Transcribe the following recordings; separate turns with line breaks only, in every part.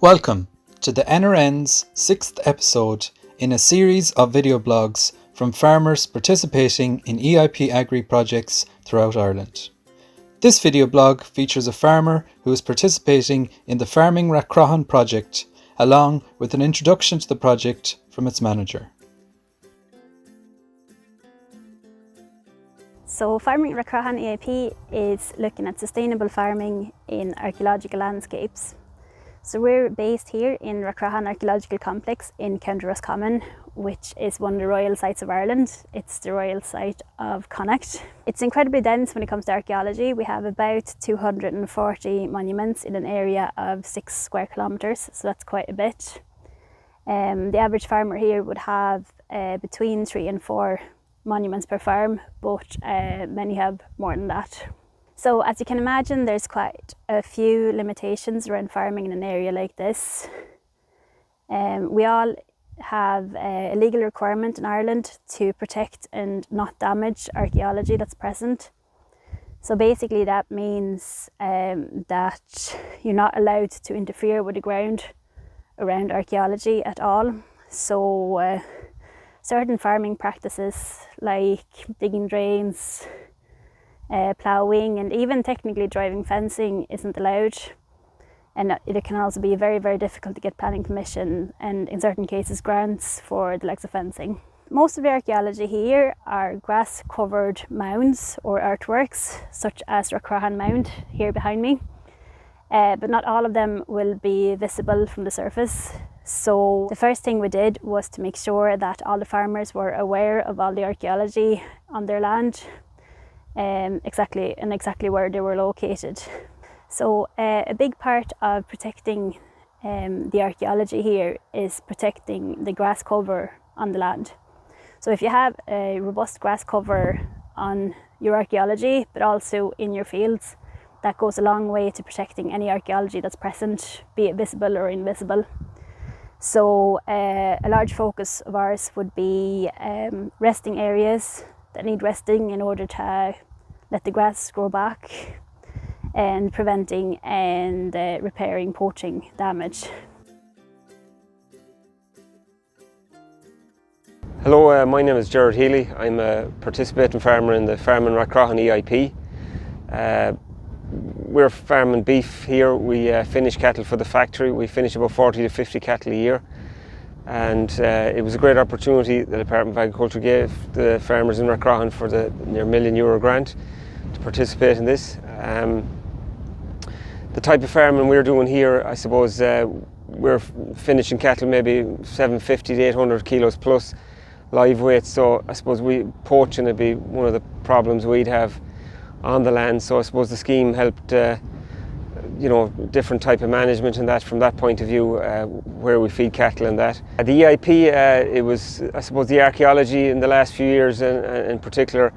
Welcome to the NRN's 6th episode in a series of video blogs from farmers participating in EIP AGRI projects throughout Ireland. This video blog features a farmer who is participating in the Farming Rathcroghan project, along with an introduction to the project from its manager.
So Farming Rathcroghan EIP is looking at sustainable farming in archaeological landscapes. So we're based here in Rathcroghan Archaeological Complex in County Rathcroghan, which is one of the royal sites of Ireland. It's the royal site of Connacht. It's incredibly dense when it comes to archaeology. We have about 240 monuments in an area of 6 square kilometres, so that's quite a bit. The average farmer here would have between 3 and 4 monuments per farm, but many have more than that. So as you can imagine, there's quite a few limitations around farming in an area like this. We all have a legal requirement in Ireland to protect and not damage archaeology that's present. So basically that means that you're not allowed to interfere with the ground around archaeology at all. So certain farming practices like digging drains, ploughing, and even technically driving fencing isn't allowed, and it can also be very, very difficult to get planning permission and in certain cases grants for the likes of fencing. Most of the archaeology here are grass covered mounds or earthworks, such as Rathcroghan Mound here behind me, but not all of them will be visible from the surface. So the first thing we did was to make sure that all the farmers were aware of all the archaeology on their land, exactly where they were located. So a big part of protecting the archaeology here is protecting the grass cover on the land. So if you have a robust grass cover on your archaeology, but also in your fields, that goes a long way to protecting any archaeology that's present, be it visible or invisible. So a large focus of ours would be resting areas that need resting in order to let the grass grow back, and preventing and repairing poaching damage.
Hello, my name is Gerard Healy. I'm a participating farmer in the Farming Rathcroghan EIP. We're farming beef here. We finish cattle for the factory. We finish about 40 to 50 cattle a year. And it was a great opportunity the Department of Agriculture gave the farmers in Rathcroghan for the near €1 million grant to participate in this. The type of farming we're doing here, I suppose, we're finishing cattle maybe 750 to 800 kilos plus live weight. So I suppose poaching would be one of the problems we'd have on the land. So I suppose the scheme helped, different type of management and that from that point of view, where we feed cattle and that. The EIP, it was, I suppose, the archaeology in the last few years, and in particular,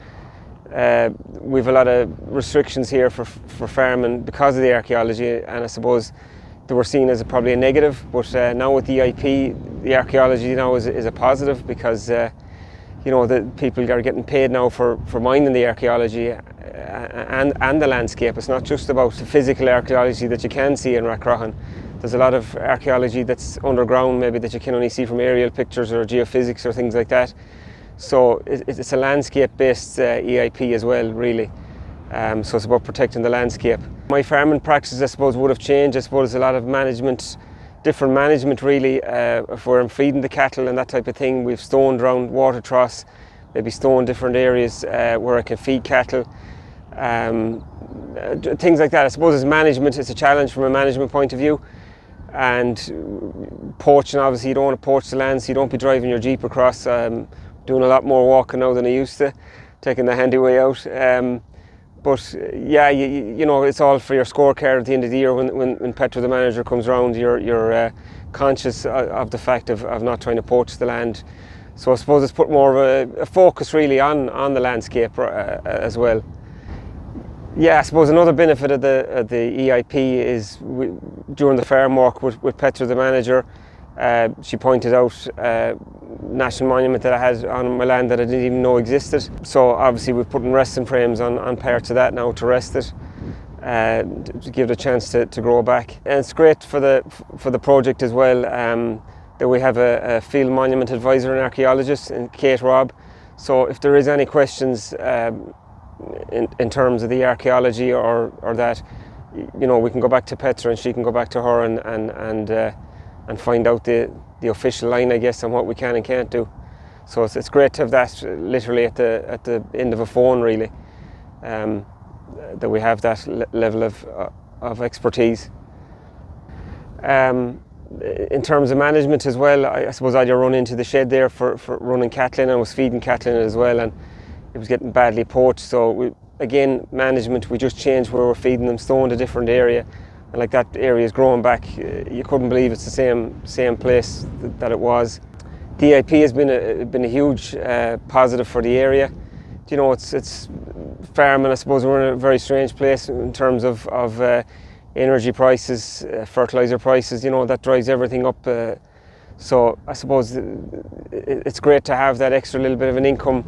we've a lot of restrictions here for farming because of the archaeology, and I suppose they were seen as probably a negative, but now with the EIP, the archaeology now is a positive, because the people are getting paid now for mining the archaeology and the landscape. It's not just about the physical archaeology that you can see in Rathcroghan. There's a lot of archaeology that's underground, maybe, that you can only see from aerial pictures or geophysics or things like that. So it's a landscape-based EIP as well, really. So it's about protecting the landscape. My farming practices, I suppose, would have changed. I suppose a lot of management, different management really, for feeding the cattle and that type of thing. We've stoned around water troughs, maybe stoned different areas where I can feed cattle. Things like that. I suppose as management, it's a challenge from a management point of view. And poaching, obviously, you don't want to poach the land, so you don't be driving your Jeep across. Doing a lot more walking now than I used to, taking the handy way out. But yeah, it's all for your scorecard at the end of the year. When Petra, the manager, comes round, you're conscious of the fact of not trying to poach the land. So I suppose it's put more of a focus really on the landscape as well. Yeah, I suppose another benefit of the EIP is during the farm walk with Petra, the manager, she pointed out national monument that I had on my land that I didn't even know existed. So obviously we've put in resting frames on parts of that now to rest it. to give it a chance to grow back. And it's great for the project as well that we have a field monument advisor and archaeologist in Kate Robb. So if there is any questions in terms of the archaeology or that, you know, we can go back to Petra and she can go back to her and find out the official line, I guess, on what we can and can't do. So it's great to have that literally at the end of a phone, really, that we have that level of expertise. In terms of management as well, I suppose I had to run into the shed there for running cattle, and I was feeding cattle as well, and it was getting badly poached. So again, management, we just changed where we're feeding them, stoned a different area, and like that area is growing back. You couldn't believe it's the same place that it was. The EIP has been a huge positive for the area. You know, it's farming. I suppose we're in a very strange place in terms of energy prices, fertilizer prices. You know, that drives everything up. So I suppose it's great to have that extra little bit of an income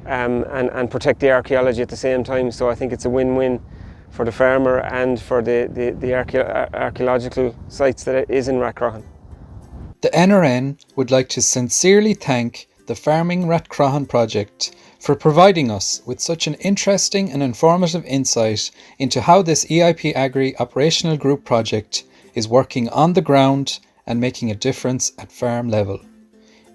and protect the archaeology at the same time. So I think it's a win-win for the farmer and for the archaeological sites that it is in Rathcroghan.
The NRN would like to sincerely thank the Farming Rathcroghan project for providing us with such an interesting and informative insight into how this EIP AGRI operational group project is working on the ground and making a difference at farm level.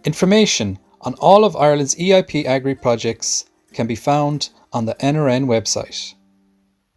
Information on all of Ireland's EIP AGRI projects can be found on the NRN website.